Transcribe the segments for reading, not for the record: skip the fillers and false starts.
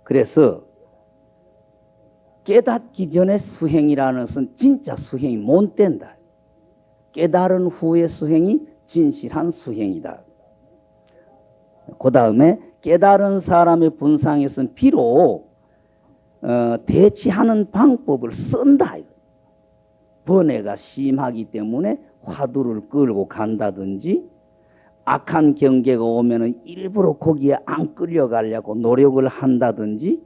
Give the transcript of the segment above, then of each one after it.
그래서 깨닫기 전에 수행이라는 것은 진짜 수행이 못 된다. 깨달은 후의 수행이 진실한 수행이다. 그 다음에 깨달은 사람의 분상에서는 비록 대치하는 방법을 쓴다. 번뇌가 심하기 때문에 화두를 끌고 간다든지 악한 경계가 오면은 일부러 거기에 안 끌려가려고 노력을 한다든지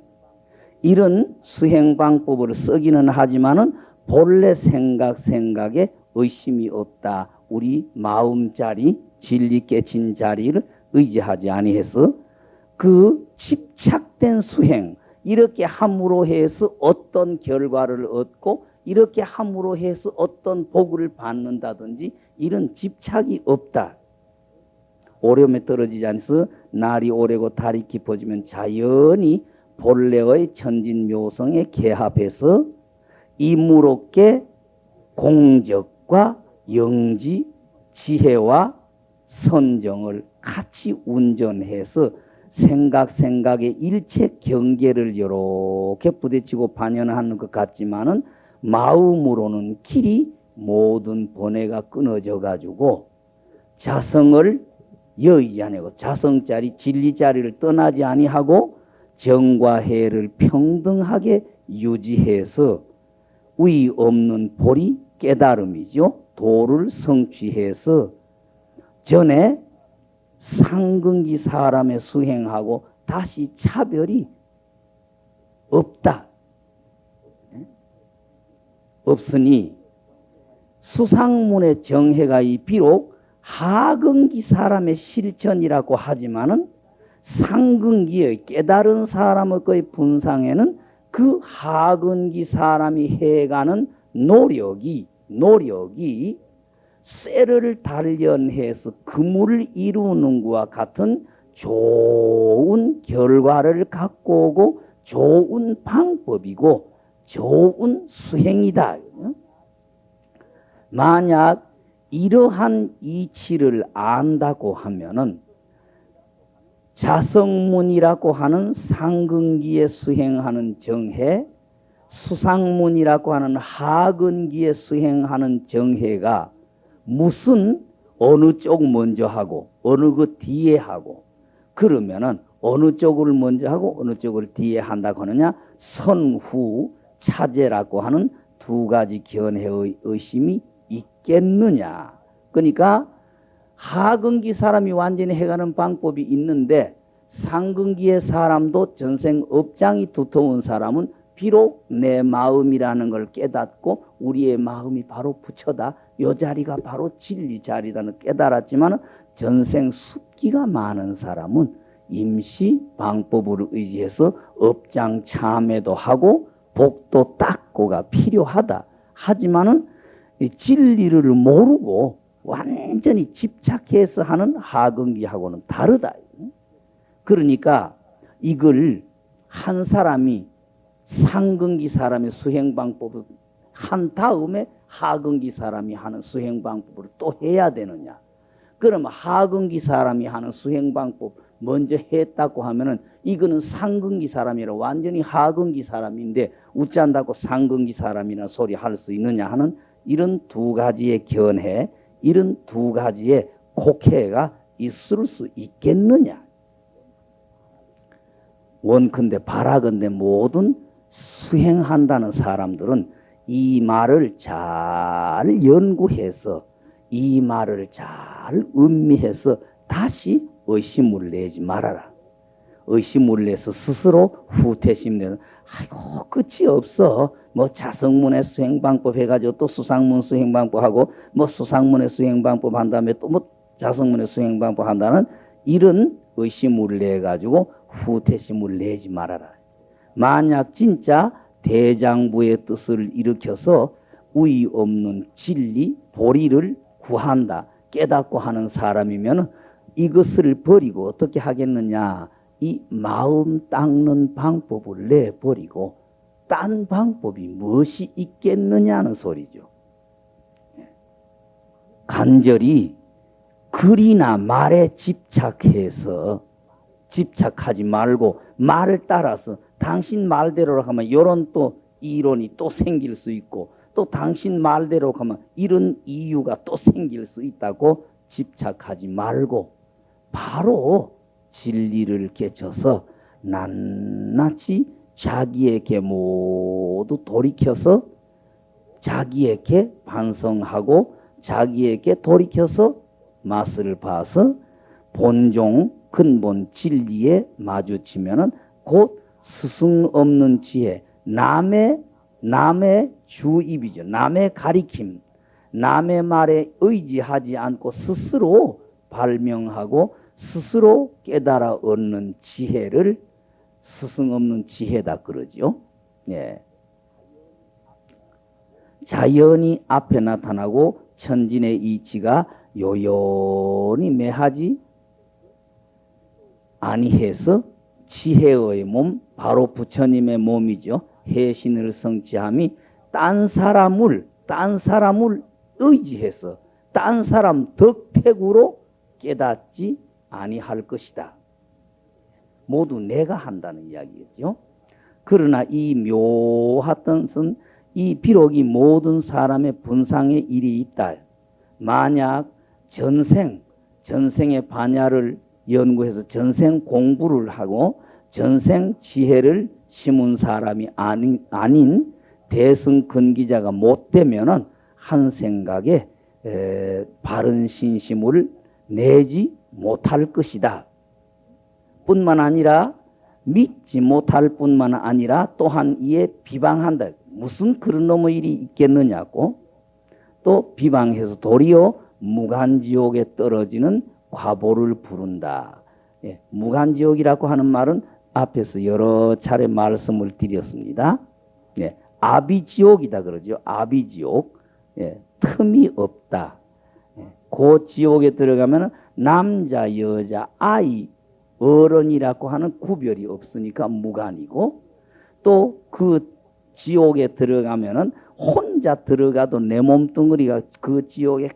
이런 수행 방법을 쓰기는 하지만은 본래 생각에 의심이 없다. 우리 마음자리 진리 깨친 자리를 의지하지 아니해서 그 집착된 수행 이렇게 함으로 해서 어떤 결과를 얻고 이렇게 함으로 해서 어떤 복을 받는다든지 이런 집착이 없다. 오렴에 떨어지지 않아서 날이 오래고 달이 깊어지면 자연히 본래의 천진묘성에 개합해서 이무롭게 공적과 영지, 지혜와 선정을 같이 운전해서 생각의 일체 경계를 이렇게 부딪히고 반연하는 것 같지만은 마음으로는 길이 모든 번뇌가 끊어져 가지고 자성을 여의지 아니하고 자성자리 진리자리를 떠나지 아니하고 정과 해를 평등하게 유지해서 의 없는 볼이 깨달음이죠. 도를 성취해서 전에 상근기 사람의 수행하고 다시 차별이 없다. 없으니 수상문의 정해가 비록 하근기 사람의 실천이라고 하지만은 상근기의 깨달은 사람의 거의 분상에는 그 하근기 사람이 해가는 노력이 쇠를 단련해서 그물을 이루는 것과 같은 좋은 결과를 갖고 오고 좋은 방법이고 좋은 수행이다. 만약 이러한 이치를 안다고 하면은 자성문이라고 하는 상근기에 수행하는 정해, 수상문이라고 하는 하근기에 수행하는 정해가 무슨 어느 쪽 먼저 하고 어느 것 뒤에 하고 그러면은 어느 쪽을 먼저 하고 어느 쪽을 뒤에 한다고 하느냐 선후 차제라고 하는 두 가지 견해의 의심이 있겠느냐. 그러니까 하근기 사람이 완전히 해가는 방법이 있는데 상근기의 사람도 전생 업장이 두터운 사람은 비록 내 마음이라는 걸 깨닫고 우리의 마음이 바로 부처다. 이 자리가 바로 진리 자리라는 깨달았지만 전생 습기가 많은 사람은 임시 방법으로 의지해서 업장 참회도 하고 복도 닦고가 필요하다. 하지만은 진리를 모르고 완전히 집착해서 하는 하근기하고는 다르다. 그러니까 이걸 한 사람이 상근기 사람의 수행방법을 한 다음에 하근기 사람이 하는 수행방법을 또 해야 되느냐. 그러면 하근기 사람이 하는 수행방법 먼저 했다고 하면은 이거는 상근기 사람이라 완전히 하근기 사람인데 웃잔다고 상근기 사람이나 소리 할 수 있느냐 하는 이런 두 가지의 견해, 이런 두 가지의 곡해가 있을 수 있겠느냐. 원컨대 바라건대 모든 수행한다는 사람들은 이 말을 잘 연구해서 이 말을 잘 음미해서 다시 의심을 내지 말아라. 의심을 내서 스스로 후퇴심 내는 아이고 끝이 없어. 뭐 자성문의 수행방법 해가지고 또 수상문 수행방법 하고 뭐 수상문의 수행방법 한 다음에 또 뭐 자성문의 수행방법 한다는 이런 의심을 내가지고 후퇴심을 내지 말아라. 만약 진짜 대장부의 뜻을 일으켜서 우의 없는 진리, 보리를 구한다, 깨닫고 하는 사람이면 이것을 버리고 어떻게 하겠느냐. 이 마음 닦는 방법을 내버리고 딴 방법이 무엇이 있겠느냐는 소리죠. 간절히 글이나 말에 집착해서 집착하지 말고 말을 따라서 당신 말대로 하면 이런 또 이론이 또 생길 수 있고 또 당신 말대로 하면 이런 이유가 또 생길 수 있다고 집착하지 말고 바로 진리를 깨쳐서 낱낱이 자기에게 모두 돌이켜서 자기에게 반성하고 자기에게 돌이켜서 맛을 봐서 본종 근본 진리에 마주치면은 곧 스승 없는 지혜, 남의 주입이죠. 남의 가리킴, 남의 말에 의지하지 않고 스스로 발명하고 스스로 깨달아 얻는 지혜를 스승 없는 지혜다 그러죠. 예. 자연이 앞에 나타나고 천진의 이치가 요연히 매하지 아니해서 지혜의 몸, 바로 부처님의 몸이죠. 해신을 성취함이 딴 사람을 의지해서 딴 사람 덕택으로 깨닫지 아니할 것이다. 모두 내가 한다는 이야기겠죠. 그러나 이 묘하던 선, 이 비록 이 모든 사람의 분상의 일이 있다. 만약 전생의 반야를 연구해서 전생 공부를 하고 전생 지혜를 심은 사람이 아닌 대승 근기자가 못 되면은 한 생각에 바른 신심을 내지 못할 것이다. 뿐만 아니라 믿지 못할 뿐만 아니라 또한 이에 비방한다. 무슨 그런 놈의 일이 있겠느냐고 또 비방해서 도리어 무간지옥에 떨어지는 과보를 부른다. 예, 무간지옥이라고 하는 말은 앞에서 여러 차례 말씀을 드렸습니다. 예, 아비지옥이다 그러죠. 아비지옥. 예, 틈이 없다. 예, 그 지옥에 들어가면 남자, 여자, 아이, 어른이라고 하는 구별이 없으니까 무간이고 또 그 지옥에 들어가면은 혼자 들어가도 내 몸뚱어리가 그 지옥에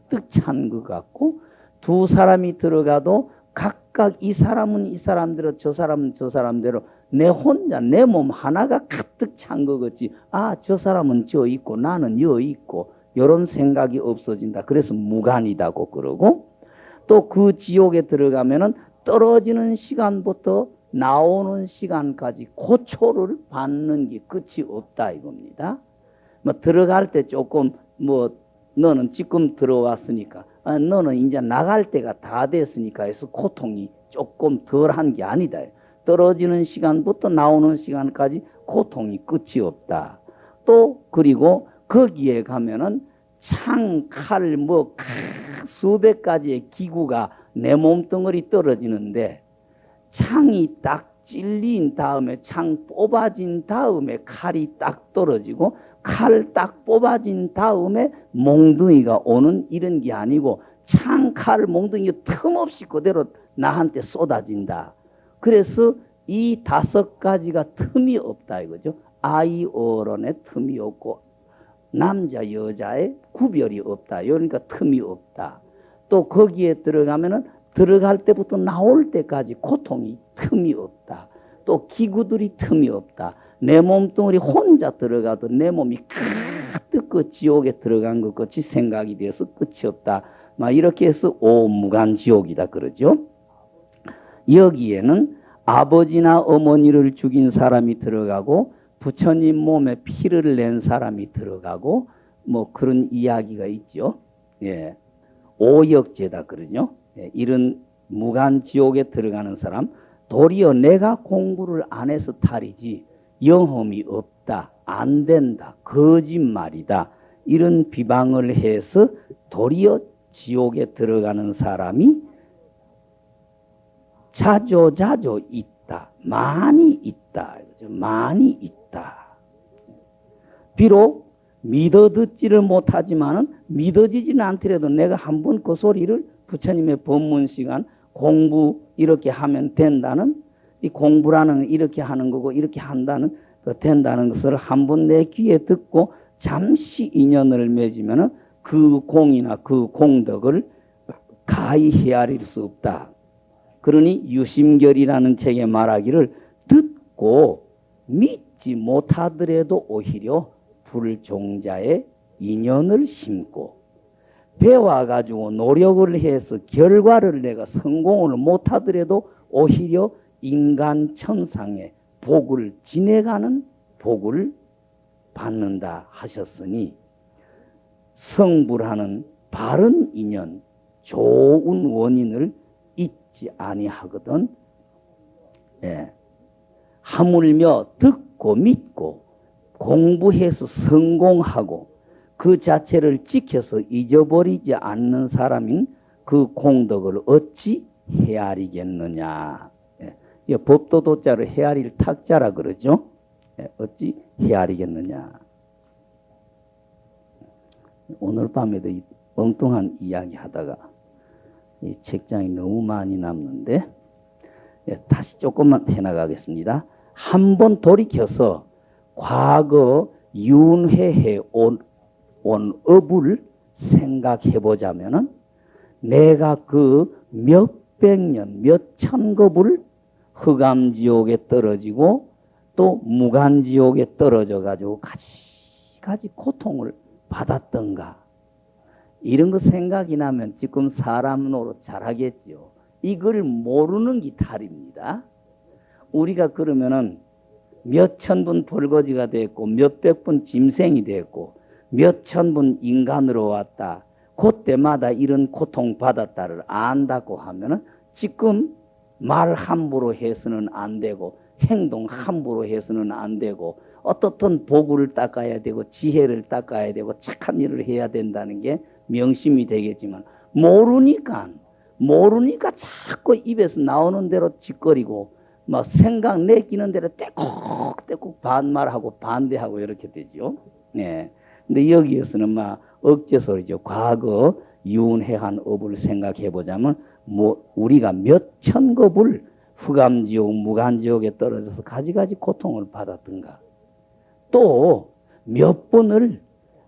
가득 찬 것 같고 두 사람이 들어가도 각각 이 사람은 이 사람대로 저 사람은 저 사람대로 내 혼자 내 몸 하나가 가득 찬 것 같지. 아, 저 사람은 저 있고 나는 여 있고 이런 생각이 없어진다. 그래서 무간이다고 그러고 또 그 지옥에 들어가면은 떨어지는 시간부터 나오는 시간까지 고초를 받는 게 끝이 없다 이겁니다. 뭐 들어갈 때 조금 뭐 너는 지금 들어왔으니까 너는 이제 나갈 때가 다 됐으니까 해서 고통이 조금 덜한 게 아니다. 떨어지는 시간부터 나오는 시간까지 고통이 끝이 없다. 또 그리고 거기에 가면은 창, 칼, 뭐 수백 가지의 기구가 내 몸뚱어리 떨어지는데 창이 딱 찔린 다음에 창 뽑아진 다음에 칼이 딱 떨어지고 칼 딱 뽑아진 다음에 몽둥이가 오는 이런 게 아니고 창, 칼, 몽둥이가 틈없이 그대로 나한테 쏟아진다. 그래서 이 다섯 가지가 틈이 없다 이거죠. 아이, 어른의 틈이 없고 남자, 여자의 구별이 없다. 그러니까 틈이 없다. 또 거기에 들어가면은 들어갈 때부터 나올 때까지 고통이 틈이 없다. 또 기구들이 틈이 없다. 내 몸뚱어리 혼자 들어가도 내 몸이 가득 그 지옥에 들어간 것 같이 생각이 돼서 끝이 없다. 막 이렇게 해서 오무간지옥이다 그러죠. 여기에는 아버지나 어머니를 죽인 사람이 들어가고 부처님 몸에 피를 낸 사람이 들어가고 뭐 그런 이야기가 있죠. 예. 오역죄다 그러죠. 예. 이런 무간지옥에 들어가는 사람 도리어 내가 공부를 안 해서 탈이지 영험이 없다, 안 된다, 거짓말이다 이런 비방을 해서 도리어 지옥에 들어가는 사람이 자조자조 있다, 많이 있다, 많이 있다. 비록 믿어 듣지를 못하지만은 믿어지지는 않더라도 내가 한번 그 소리를 부처님의 법문 시간 공부 이렇게 하면 된다는 이 공부라는 이렇게 하는 거고 이렇게 한다는 된다는 것을 한번 내 귀에 듣고 잠시 인연을 맺으면은 그 공이나 그 공덕을 가히 헤아릴 수 없다. 그러니 유심결이라는 책에 말하기를 믿고 믿지 못하더라도 오히려 불종자의 인연을 심고 배워가지고 노력을 해서 결과를 내가 성공을 못하더라도 오히려 인간 천상의 복을 지내가는 복을 받는다 하셨으니 성불하는 바른 인연, 좋은 원인을 잊지 아니하거든. 예. 하물며 듣고 믿고 공부해서 성공하고 그 자체를 지켜서 잊어버리지 않는 사람인 그 공덕을 어찌 헤아리겠느냐. 예. 법도도자를 헤아릴 탁자라 그러죠. 예. 어찌 헤아리겠느냐. 오늘 밤에도 이 엉뚱한 이야기 하다가 이 책장이 너무 많이 남는데 예, 다시 조금만 해나가겠습니다. 한번 돌이켜서 과거 윤회해 온 업을 생각해 보자면은 내가 그 몇백 년, 몇천 겁을 흑암지옥에 떨어지고 또 무간지옥에 떨어져 가지고 가지가지 고통을 받았던가. 이런 거 생각이 나면 지금 사람 노릇 잘하겠지요. 이걸 모르는 게 탈입니다. 우리가 그러면은 몇천 분 벌거지가 됐고 몇백 분 짐승이 됐고 몇천 분 인간으로 왔다. 그때마다 이런 고통 받았다를 안다고 하면은 지금 말 함부로 해서는 안 되고 행동 함부로 해서는 안 되고 어떻든 도구를 닦아야 되고 지혜를 닦아야 되고 착한 일을 해야 된다는 게 명심이 되겠지만 모르니까 자꾸 입에서 나오는 대로 짓거리고 막 생각 내키는 대로 떼꾹떼꾹 반말하고 반대하고 이렇게 되죠. 네. 근데 여기에서는 막 억제소리죠. 과거 윤회한 업을 생각해 보자면 우리가 몇천 겁을 흑암지옥, 무간지옥에 떨어져서 가지가지 고통을 받았던가. 또 몇 번을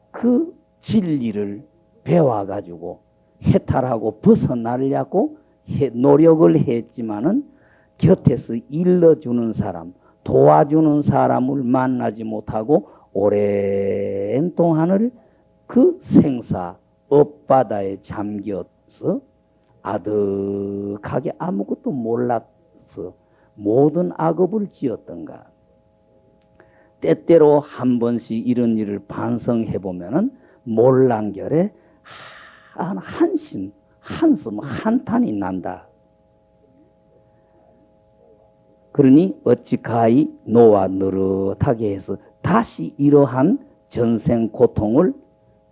그 진리를 배워가지고 해탈하고 벗어나려고 노력을 했지만은 곁에서 일러주는 사람, 도와주는 사람을 만나지 못하고 오랜 동안을 그 생사 업바다에 잠겨서 아득하게 아무것도 몰라서 모든 악업을 지었던가. 때때로 한 번씩 이런 일을 반성해 보면은 몰랑결에 한숨, 한탄이 난다. 그러니 어찌 가히 노와 느긋하게 해서 다시 이러한 전생 고통을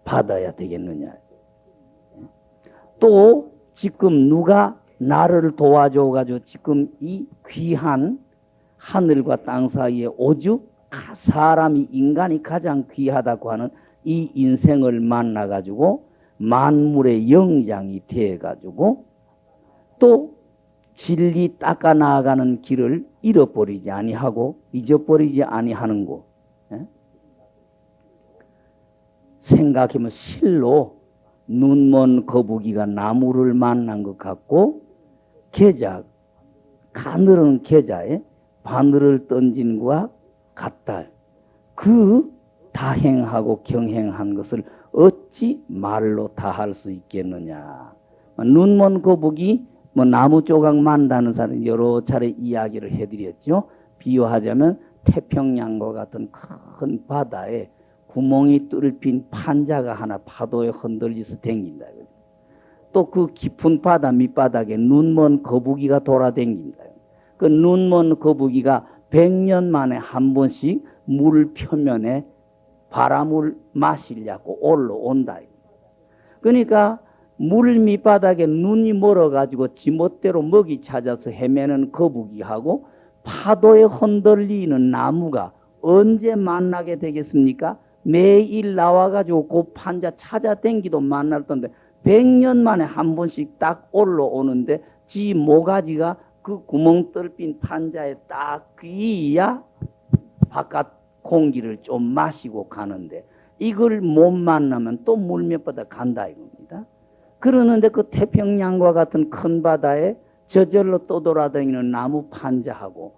받아야 되겠느냐. 또 지금 누가 나를 도와줘가지고 지금 이 귀한 하늘과 땅 사이에 오죽 사람이 인간이 가장 귀하다고 하는 이 인생을 만나가지고 만물의 영장이 돼가지고 또 진리 닦아 나아가는 길을 잃어버리지 아니하고 잊어버리지 아니하는 거. 생각해보면 실로 눈먼 거북이가 나무를 만난 것 같고 가늘은 계자에 바늘을 던진 것과 같다. 그 다행하고 경행한 것을 어찌 말로 다 할 수 있겠느냐. 눈먼 거북이 나무 조각 만다는 사람 여러 차례 이야기를 해드렸죠. 비유하자면 태평양과 같은 큰 바다에 구멍이 뚫린 판자가 하나 파도에 흔들려서 댕긴다. 또 그 깊은 바다 밑바닥에 눈먼 거북이가 돌아댕긴다. 그 눈먼 거북이가 100년 만에 한 번씩 물 표면에 바람을 마시려고 올라온다. 그러니까 물 밑바닥에 눈이 멀어가지고 지멋대로 먹이 찾아서 헤매는 거북이하고 파도에 흔들리는 나무가 언제 만나게 되겠습니까? 매일 나와가지고 그 판자 찾아댕기도 만날 텐데 100년 만에 한 번씩 딱 올라오는데 지 모가지가 그 구멍 뚫린 판자에 딱 귀야 바깥 공기를 좀 마시고 가는데 이걸 못 만나면 또 물 몇 바다 간다 이겁니다. 그러는데 그 태평양과 같은 큰 바다에 저절로 떠돌아다니는 나무 판자하고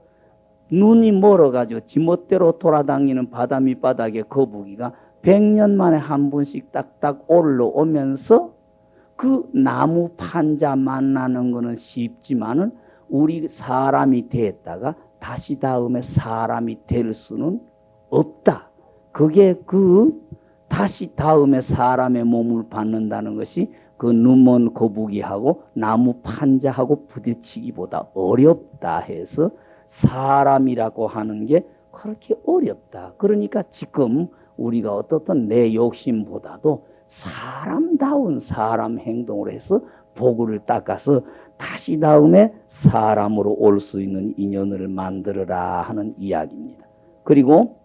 눈이 멀어가지고 지멋대로 돌아다니는 바다 밑바닥에 거북이가 100년 만에 한 번씩 딱딱 올라오면서 그 나무 판자 만나는 거는 쉽지만은 우리 사람이 됐다가 다시 다음에 사람이 될 수는 없다. 그게 다시 다음에 사람의 몸을 받는다는 것이 그 눈먼 거북이하고 나무 판자하고 부딪히기보다 어렵다 해서 사람이라고 하는 게 그렇게 어렵다. 그러니까 지금 우리가 어떻든 내 욕심보다도 사람다운 사람 행동을 해서 복을 닦아서 다시 다음에 사람으로 올 수 있는 인연을 만들어라 하는 이야기입니다. 그리고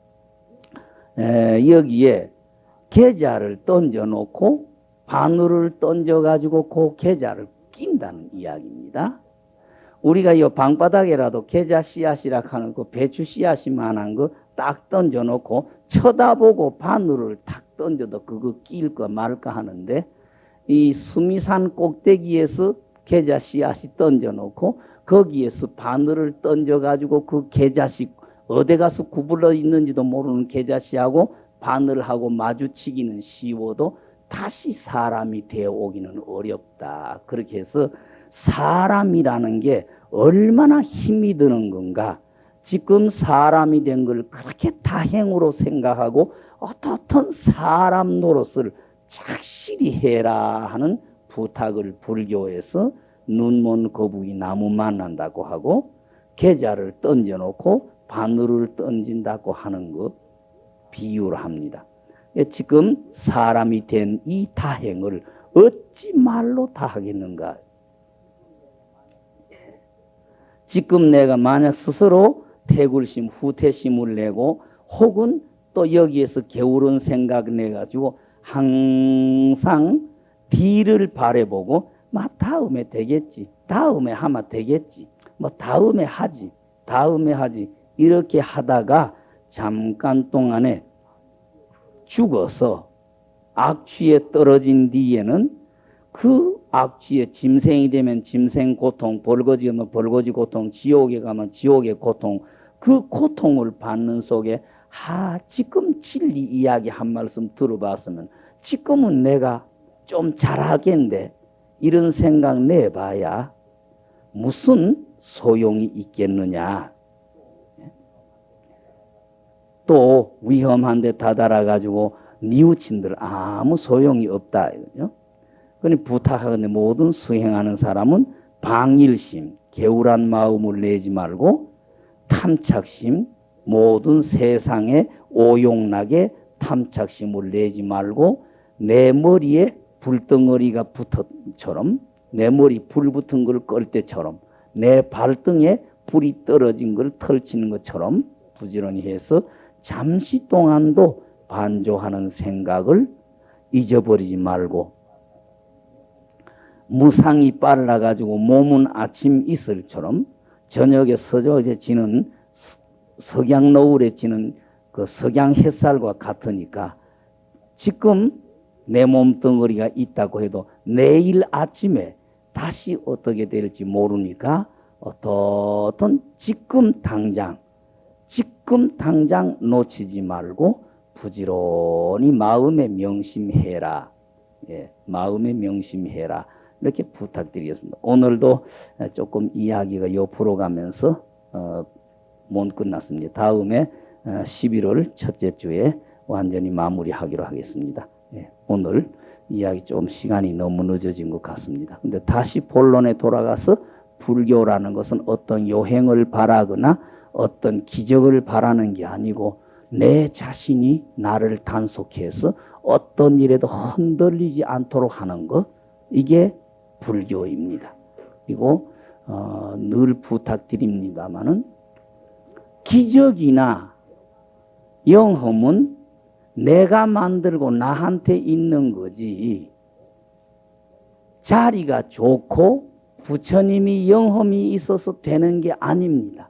여기에 계좌를 던져놓고 바늘을 던져가지고 그 계좌를 낀다는 이야기입니다. 우리가 이 방바닥에라도 계좌 씨앗이라 하는 그 배추 씨앗이만한 거 딱 던져놓고 쳐다보고 바늘을 탁 던져도 그거 낄까 말까 하는데 이 수미산 꼭대기에서 계좌 씨앗이 던져놓고 거기에서 바늘을 던져가지고 그 계좌씨 어디 가서 구불러 있는지도 모르는 계좌씨하고 바늘하고 마주치기는 쉬워도 다시 사람이 되어 오기는 어렵다. 그렇게 해서 사람이라는 게 얼마나 힘이 드는 건가. 지금 사람이 된 걸 그렇게 다행으로 생각하고 어떻든 사람 노릇을 착실히 해라 하는 부탁을 불교에서 눈먼 거북이 나무 만난다고 하고 계좌를 던져놓고 바늘을 던진다고 하는 것 비유를 합니다. 지금 사람이 된 이 다행을 어찌 말로 다 하겠는가. 지금 내가 만약 스스로 태굴심, 후퇴심을 내고 혹은 또 여기에서 게으른 생각 내가지고 항상 뒤를 바라보고 다음에 되겠지, 다음에 하면 되겠지, 다음에 하지 이렇게 하다가 잠깐 동안에 죽어서 악취에 떨어진 뒤에는 그 악취에 짐승이 되면 짐승 고통, 벌거지면 벌거지 고통, 지옥에 가면 지옥의 고통, 그 고통을 받는 속에 지금 진리 이야기 한 말씀 들어봤으면 지금은 내가 좀 잘하겠는데 이런 생각 내봐야 무슨 소용이 있겠느냐. 또 위험한 데 다다라가지고 뉘우친들 아무 소용이 없다. 그러니 부탁하건대 모든 수행하는 사람은 방일심, 개울한 마음을 내지 말고 탐착심, 모든 세상에 오용나게 탐착심을 내지 말고 내 머리에 불덩어리가 붙었처럼 내 머리 불 붙은 걸 끌 때처럼 내 발등에 불이 떨어진 걸 털치는 것처럼 부지런히 해서 잠시 동안도 반조하는 생각을 잊어버리지 말고 무상이 빨라가지고 몸은 아침 이슬처럼 저녁에 서쪽에 지는 석양 노을에 지는 그 석양 햇살과 같으니까 지금 내 몸덩어리가 있다고 해도 내일 아침에 다시 어떻게 될지 모르니까 어떤 지금 당장 놓치지 말고 부지런히 마음에 명심해라. 예, 마음에 명심해라. 이렇게 부탁드리겠습니다. 오늘도 조금 이야기가 옆으로 가면서 못 끝났습니다. 다음에 11월 첫째 주에 완전히 마무리하기로 하겠습니다. 예, 오늘 이야기 좀 시간이 너무 늦어진 것 같습니다. 근데 다시 본론에 돌아가서 불교라는 것은 어떤 요행을 바라거나 어떤 기적을 바라는 게 아니고 내 자신이 나를 단속해서 어떤 일에도 흔들리지 않도록 하는 것, 이게 불교입니다. 그리고 늘 부탁드립니다마는 기적이나 영험은 내가 만들고 나한테 있는 거지 자리가 좋고 부처님이 영험이 있어서 되는 게 아닙니다.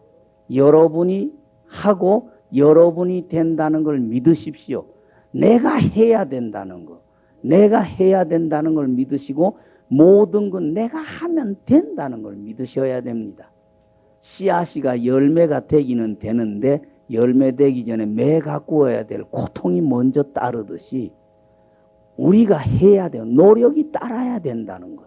여러분이 하고 여러분이 된다는 걸 믿으십시오. 내가 해야 된다는 거, 내가 해야 된다는 걸 믿으시고 모든 건 내가 하면 된다는 걸 믿으셔야 됩니다. 씨앗이가 열매가 되기는 되는데 열매 되기 전에 매 갖고 와야 될 고통이 먼저 따르듯이 우리가 해야 돼요. 노력이 따라야 된다는 것.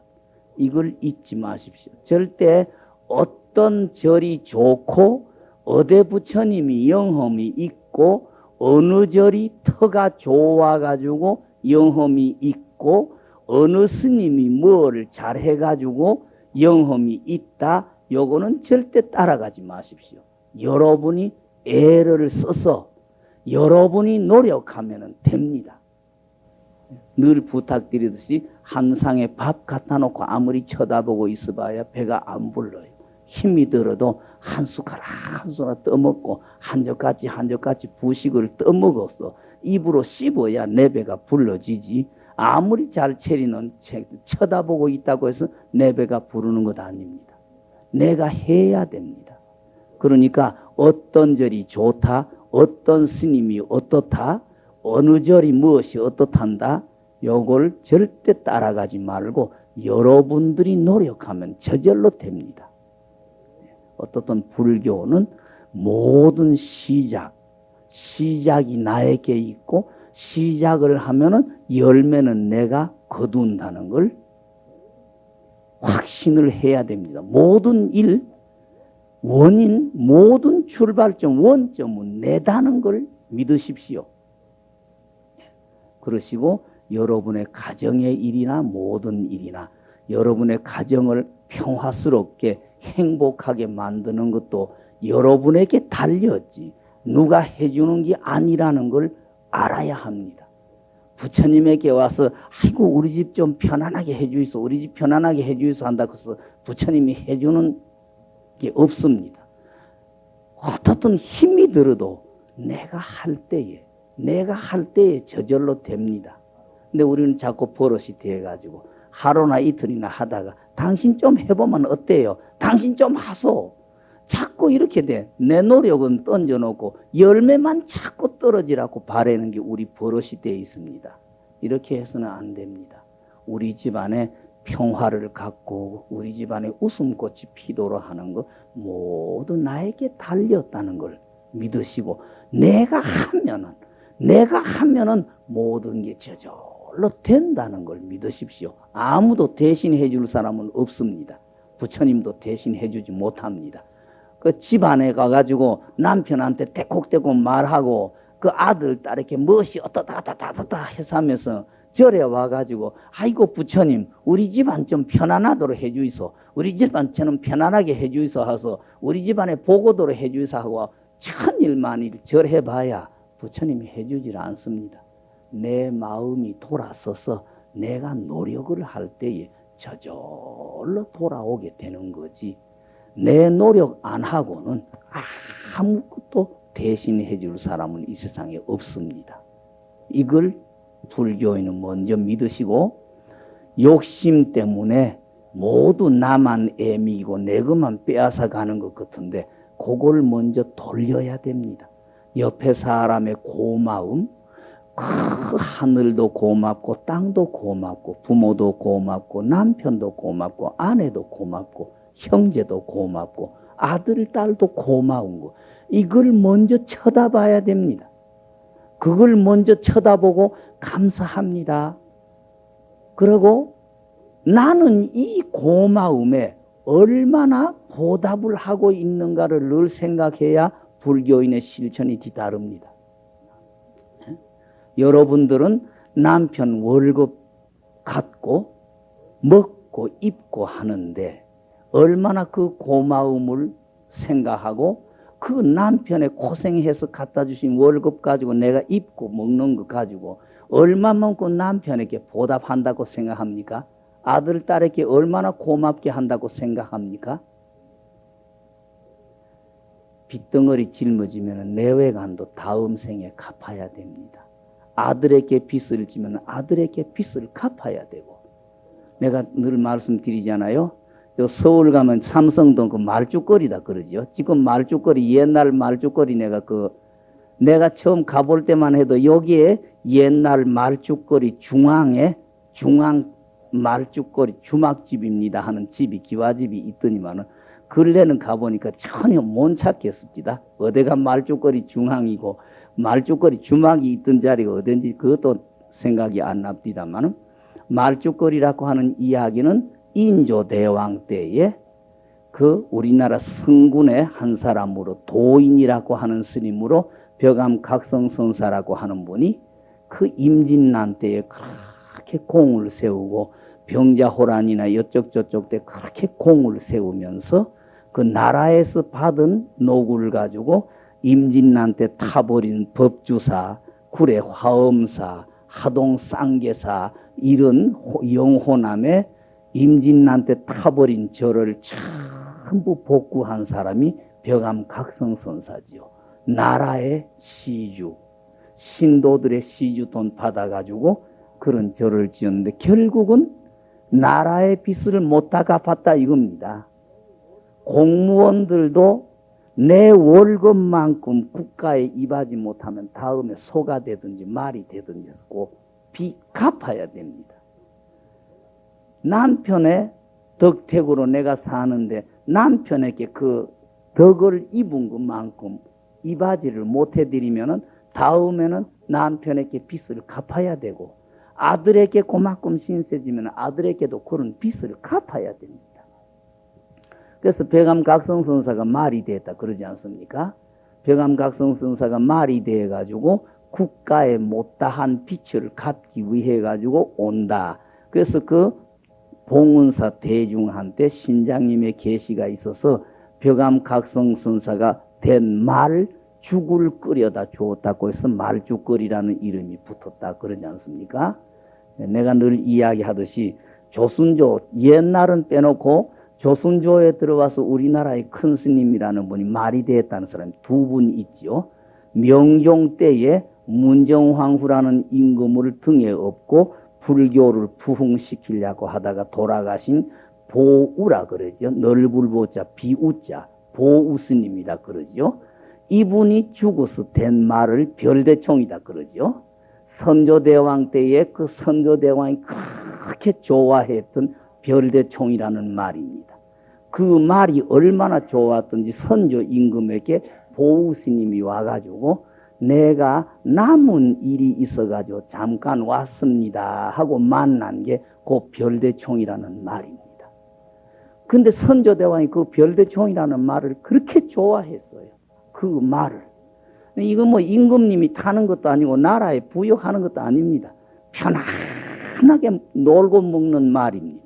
이걸 잊지 마십시오. 절대 어떤 절이 좋고 어디 부처님이 영험이 있고 어느 절이 터가 좋아가지고 영험이 있고 어느 스님이 뭐를 잘해가지고 영험이 있다. 요거는 절대 따라가지 마십시오. 여러분이 애를 써서 여러분이 노력하면 됩니다. 늘 부탁드리듯이 한 상에 밥 갖다 놓고 아무리 쳐다보고 있어봐야 배가 안 불러요. 힘이 들어도 한 숟가락 한 숟가락 떠먹고 한 젓가지 한 젓가지 부식을 떠먹어서 입으로 씹어야 내 배가 불러지지. 아무리 잘 차리는 쳐다보고 있다고 해서 내 배가 부르는 것 아닙니다. 내가 해야 됩니다. 그러니까 어떤 절이 좋다, 어떤 스님이 어떻다, 어느 절이 무엇이 어떻단다, 요걸 절대 따라가지 말고 여러분들이 노력하면 저절로 됩니다. 어떻든 불교는 모든 시작이 나에게 있고 시작을 하면은 열매는 내가 거둔다는 걸 확신을 해야 됩니다. 모든 일, 원인, 모든 출발점, 원점은 내다는 걸 믿으십시오. 그러시고 여러분의 가정의 일이나 모든 일이나 여러분의 가정을 평화스럽게 행복하게 만드는 것도 여러분에게 달렸지 누가 해주는 게 아니라는 걸 알아야 합니다. 부처님에게 와서 아이고 우리 집 좀 편안하게 해주이소, 우리 집 편안하게 해주이소 한다고 해서 부처님이 해주는 게 없습니다. 어떻든 힘이 들어도 내가 할 때에 저절로 됩니다. 근데 우리는 자꾸 버릇이 돼가지고 하루나 이틀이나 하다가 당신 좀 해보면 어때요? 당신 좀 하소. 자꾸 이렇게 돼. 내 노력은 던져놓고 열매만 자꾸 떨어지라고 바라는 게 우리 버릇이 돼 있습니다. 이렇게 해서는 안 됩니다. 우리 집안에 평화를 갖고 우리 집안에 웃음꽃이 피도록 하는 것 모두 나에게 달렸다는 걸 믿으시고 내가 하면은 모든 게 저절로 된다는 걸 믿으십시오. 아무도 대신해 줄 사람은 없습니다. 부처님도 대신해 주지 못합니다. 그 집안에 가가지고 남편한테 대콕대콕 말하고 그 아들 딸 이렇게 무엇이 어떠다 해서 하면서 절에 와가지고 아이고 부처님 우리 집안 좀 편안하도록 해주이소, 우리 집안 저는 편안하게 해주이소 하서 우리 집안에 보고도록 해주이소 하고 천일만일 절해봐야 부처님이 해주질 않습니다. 내 마음이 돌아서서 내가 노력을 할 때에 저절로 돌아오게 되는 거지 내 노력 안 하고는 아무것도 대신해 줄 사람은 이 세상에 없습니다. 이걸 불교인은 먼저 믿으시고 욕심 때문에 모두 나만 애미고 내 것만 빼앗아 가는 것 같은데 그걸 먼저 돌려야 됩니다. 옆에 사람의 고마움, 그 하늘도 고맙고 땅도 고맙고 부모도 고맙고 남편도 고맙고 아내도 고맙고 형제도 고맙고 아들 딸도 고마운 거 이걸 먼저 쳐다봐야 됩니다. 그걸 먼저 쳐다보고 감사합니다. 그리고 나는 이 고마움에 얼마나 보답을 하고 있는가를 늘 생각해야 불교인의 실천이 뒤따릅니다. 여러분들은 남편 월급 갖고 먹고 입고 하는데 얼마나 그 고마움을 생각하고 그 남편의 고생해서 갖다 주신 월급 가지고 내가 입고 먹는 거 가지고 얼마만큼 남편에게 보답한다고 생각합니까? 아들, 딸에게 얼마나 고맙게 한다고 생각합니까? 빚덩어리 짊어지면 내외간도 다음 생에 갚아야 됩니다. 아들에게 빚을 지면 아들에게 빚을 갚아야 되고 내가 늘 말씀드리잖아요. 서울 가면 삼성동 그 말죽거리다 그러죠. 지금 말죽거리 옛날 말죽거리 내가 처음 가볼 때만 해도 여기에 옛날 말죽거리 중앙 말죽거리 주막집입니다 하는 집이 기와집이 있더니만은 근래는 가보니까 전혀 못 찾겠습니다. 어디가 말죽거리 중앙이고 말죽거리 주막이 있던 자리가 어딘지 그것도 생각이 안 납니다만 말죽거리라고 하는 이야기는 인조대왕 때에 그 우리나라 성군의 한 사람으로 도인이라고 하는 스님으로 벽암 각성선사라고 하는 분이 그 임진난 때에 그렇게 공을 세우고 병자호란이나 이쪽 저쪽 때 그렇게 공을 세우면서 그 나라에서 받은 노구를 가지고 임진난 때 타버린 법주사, 구례 화엄사, 하동 쌍계사 이런 영호남의 임진난 때 타버린 절을 전부 복구한 사람이 벽암 각성선사지요. 나라의 시주, 신도들의 시주 돈 받아가지고 그런 절을 지었는데 결국은 나라의 빚을 못 다 갚았다 이겁니다. 공무원들도 내 월급만큼 국가에 입하지 못하면 다음에 소가 되든지 말이 되든지 꼭 빚 갚아야 됩니다. 남편의 덕택으로 내가 사는데 남편에게 그 덕을 입은 것만큼 입하지를 못해드리면은 다음에는 남편에게 빚을 갚아야 되고 아들에게 그만큼 신세지면 아들에게도 그런 빚을 갚아야 됩니다. 그래서 벽암각성선사가 말이 됐다 그러지 않습니까? 벽암각성선사가 말이 돼가지고 국가에 못다한 빚을 갚기 위해 가지고 온다. 그래서 그 봉은사 대중한테 신장님의 계시가 있어서 벽암각성선사가 된 말 죽을 끓여다 주었다고 해서 말죽거리라는 이름이 붙었다 그러지 않습니까? 내가 늘 이야기하듯이 조순조 옛날은 빼놓고 조순조에 들어와서 우리나라의 큰 스님이라는 분이 말이 되었다는 사람이 두 분 있죠. 명종 때에 문정황후라는 임금을 등에 업고 불교를 부흥시키려고 하다가 돌아가신 보우라 그러죠. 널불보자 비우자 보우스님이다 그러죠. 이분이 죽어서 된 말을 별대총이다 그러죠. 선조대왕 때에 그 선조대왕이 그렇게 좋아했던 별대총이라는 말입니다. 그 말이 얼마나 좋았던지 선조 임금에게 보우스님이 와가지고 내가 남은 일이 있어가지고 잠깐 왔습니다 하고 만난 게 그 별대총이라는 말입니다. 근데 선조대왕이 그 별대총이라는 말을 그렇게 좋아했어요. 그 말을. 이거 뭐 임금님이 타는 것도 아니고 나라에 부역하는 것도 아닙니다. 편안하게 놀고 먹는 말입니다.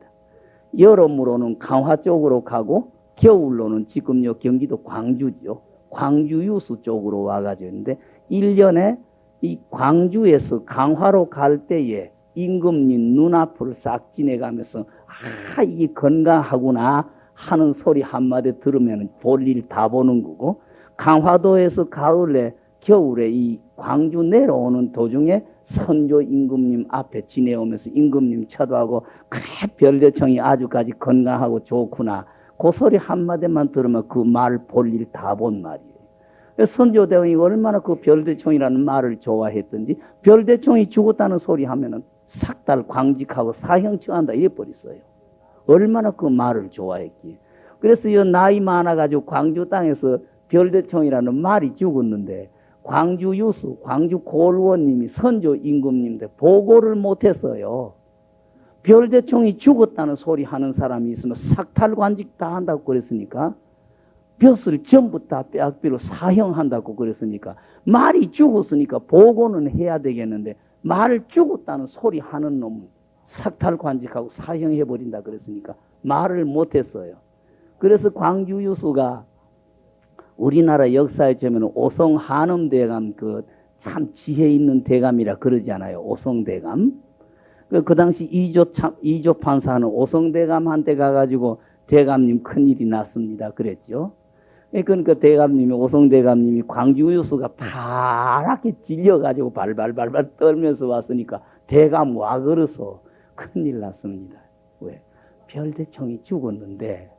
여름으로는 강화 쪽으로 가고 겨울로는 지금 요 경기도 광주죠. 광주 유수 쪽으로 와가지고 있는데 1년에 이 광주에서 강화로 갈 때에 임금님 눈앞을 싹 지내가면서 이게 건강하구나 하는 소리 한마디 들으면 볼일 다 보는 거고 강화도에서 가을에 겨울에 이 광주 내려오는 도중에 선조 임금님 앞에 지내오면서 임금님 차도하고 그래 별대청이 아주까지 건강하고 좋구나 그 소리 한마디만 들으면 그 말 볼일 다 본 말이에요. 선조대왕이 얼마나 그 별대총이라는 말을 좋아했던지 별대총이 죽었다는 소리 하면은 삭달 광직하고 사형 처한다 이래버렸어요. 얼마나 그 말을 좋아했기에. 그래서 이 나이 많아가지고 광주 땅에서 별대총이라는 말이 죽었는데 광주 유수, 광주 고을원님이 선조 임금님한테 보고를 못했어요. 별대총이 죽었다는 소리 하는 사람이 있으면 삭탈관직 다 한다고 그랬으니까 벼슬 전부 다 빼앗기로 사형한다고 그랬으니까 말이 죽었으니까 보고는 해야 되겠는데 말을 죽었다는 소리 하는 놈은 삭탈관직하고 사형해버린다 그랬으니까 말을 못했어요. 그래서 광주 유수가 우리나라 역사에 보면 오성 한음대감 그 참 지혜 있는 대감이라 그러잖아요. 오성대감. 그 당시 이조 판사는 오성대감한테 가가지고 대감님 큰일이 났습니다. 그랬죠. 그러니까 대감님이 오성대감님이 광주 유수가 파랗게 질려가지고 발발발발 떨면서 왔으니까 대감 와 그래서 큰일 났습니다. 왜? 별대총이 죽었는데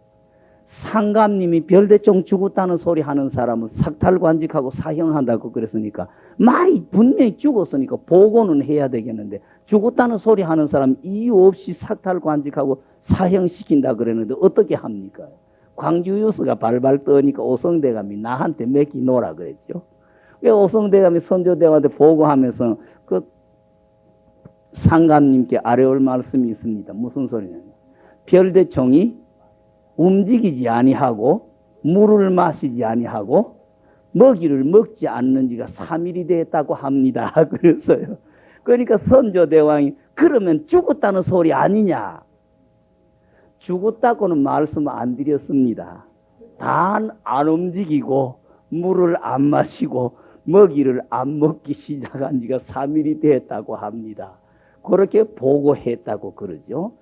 상감님이 별대총 죽었다는 소리 하는 사람은 삭탈관직하고 사형한다고 그랬으니까 말이 분명히 죽었으니까 보고는 해야 되겠는데 죽었다는 소리 하는 사람 이유 없이 삭탈관직하고 사형시킨다 그랬는데 어떻게 합니까? 광주 유수가 발발 떠니까 오성대감이 나한테 맡기 놓으라 그랬죠. 왜 오성대감이 선조대왕한테 보고하면서 그 상감님께 아뢰올 말씀이 있습니다. 무슨 소리냐. 별대총이 움직이지 아니하고 물을 마시지 아니하고 먹이를 먹지 않는 지가 3일이 됐다고 합니다. 그랬어요. 그러니까 선조대왕이 그러면 죽었다는 소리 아니냐. 죽었다고는 말씀 안 드렸습니다. 단 안 움직이고 물을 안 마시고 먹이를 안 먹기 시작한 지가 3일이 됐다고 합니다. 그렇게 보고했다고 그러죠.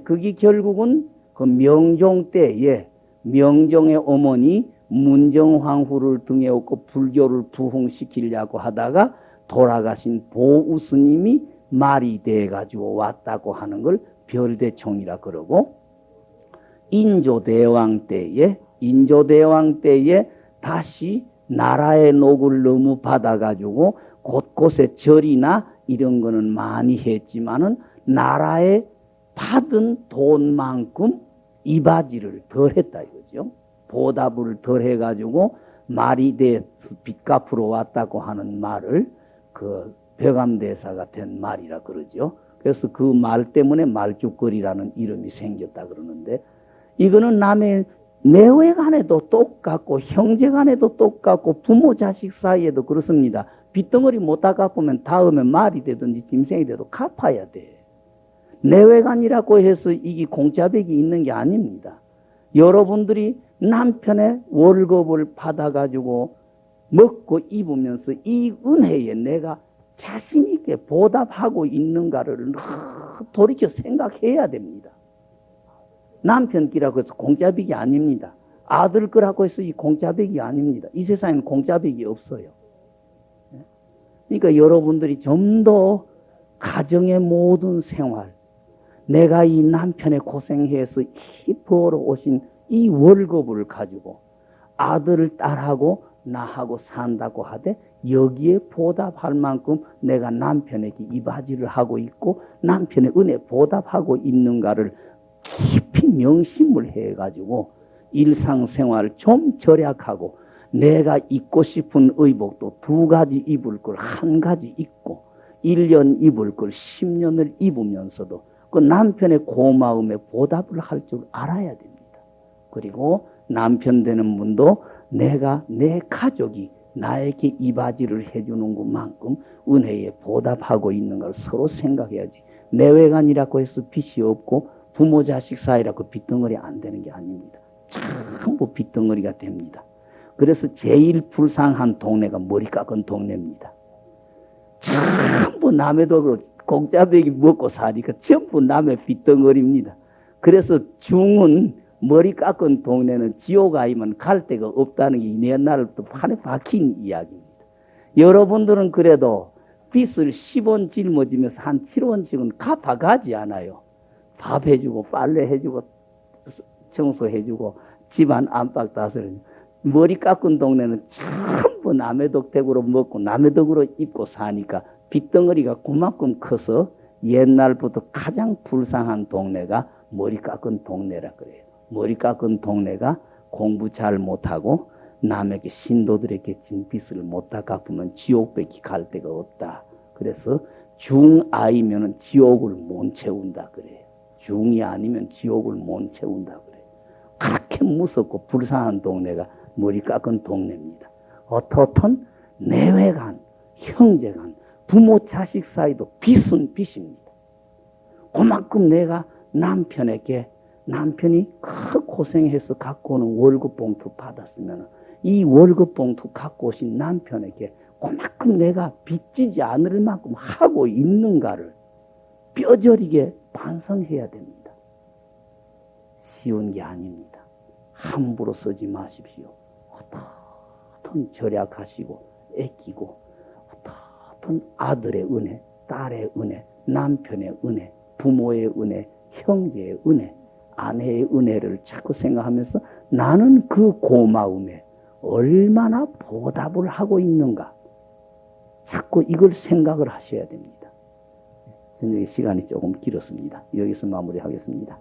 그게 결국은 그 명종 때에 명종의 어머니 문정황후를 등에 업고 불교를 부흥시키려고 하다가 돌아가신 보우스님이 말이 돼가지고 왔다고 하는 걸 별대총이라 그러고, 인조대왕 때에 다시 나라의 녹을 너무 받아가지고 곳곳에 절이나 이런 거는 많이 했지만은 나라에 받은 돈만큼 이바지를 덜 했다 이거죠. 보답을 덜 해가지고 말이 돼 빚 갚으러 왔다고 하는 말을 그 벼감대사가 된 말이라 그러죠. 그래서 그 말 때문에 말죽거리라는 이름이 생겼다 그러는데, 이거는 남의 내외간에도 똑같고 형제간에도 똑같고 부모 자식 사이에도 그렇습니다. 빚덩어리 못 다 갚으면 다음에 말이 되든지 짐승이 돼도 갚아야 돼. 내외간이라고 해서 이게 공짜백이 있는 게 아닙니다. 여러분들이 남편의 월급을 받아가지고 먹고 입으면서 이 은혜에 내가 자신있게 보답하고 있는가를 돌이켜 생각해야 됩니다. 남편 끼라고 해서 공짜백이 아닙니다. 아들 거라고 해서 이 공짜백이 아닙니다. 이 세상에는 공짜백이 없어요. 그러니까 여러분들이 좀 더 가정의 모든 생활, 내가 이 남편의 고생해서 이 벌어오신 이 월급을 가지고 아들을 딸하고 나하고 산다고 하되 여기에 보답할 만큼 내가 남편에게 이바지를 하고 있고 남편의 은혜 보답하고 있는가를 깊이 명심을 해가지고 일상생활을 좀 절약하고, 내가 입고 싶은 의복도 2가지 입을 걸 1가지 입고 1년 입을 걸 10년을 입으면서도 그 남편의 고마움에 보답을 할 줄 알아야 됩니다. 그리고 남편 되는 분도 내가 내 가족이 나에게 이바지를 해주는 것만큼 은혜에 보답하고 있는 걸 서로 생각해야지. 내외간이라고 해서 빚이 없고 부모 자식 사이라고 빚덩어리 안 되는 게 아닙니다. 전부 빚덩어리가 됩니다. 그래서 제일 불쌍한 동네가 머리 깎은 동네입니다. 전부 남의 돈으로 공짜배기 먹고 사니까 전부 남의 빚덩어리입니다. 그래서 중은 머리 깎은 동네는 지옥 아니면 갈 데가 없다는 게 옛날부터 판에 박힌 이야기입니다. 여러분들은 그래도 빚을 10원 짊어지면서 한 7원씩은 갚아가지 않아요. 밥 해주고 빨래 해주고 청소해주고 집안 안팎 다스려. 머리 깎은 동네는 전부 남의 덕택으로 먹고 남의 덕으로 입고 사니까 빚덩어리가 그만큼 커서 옛날부터 가장 불쌍한 동네가 머리 깎은 동네라 그래요. 머리 깎은 동네가 공부 잘 못하고 남에게 신도들에게 진 빚을 못 다 갚으면 지옥밖에 갈 데가 없다. 그래서 중아이면은 지옥을 못 채운다 그래요. 중이 아니면 지옥을 못 채운다 그래요. 그렇게 무섭고 불쌍한 동네가 머리 깎은 동네입니다. 어떻든 내외간, 형제간, 부모 자식 사이도 빚은 빚입니다. 그만큼 내가 남편에게, 남편이 그 고생해서 갖고 오는 월급 봉투 받았으면 이 월급 봉투 갖고 오신 남편에게 그만큼 내가 빚지지 않을 만큼 하고 있는가를 뼈저리게 반성해야 됩니다. 쉬운 게 아닙니다. 함부로 쓰지 마십시오. 어떤 절약하시고 애끼고 어떤 아들의 은혜, 딸의 은혜, 남편의 은혜, 부모의 은혜, 형제의 은혜, 아내의 은혜를 자꾸 생각하면서 나는 그 고마움에 얼마나 보답을 하고 있는가, 자꾸 이걸 생각을 하셔야 됩니다. 저녁에 시간이 조금 길었습니다. 여기서 마무리하겠습니다.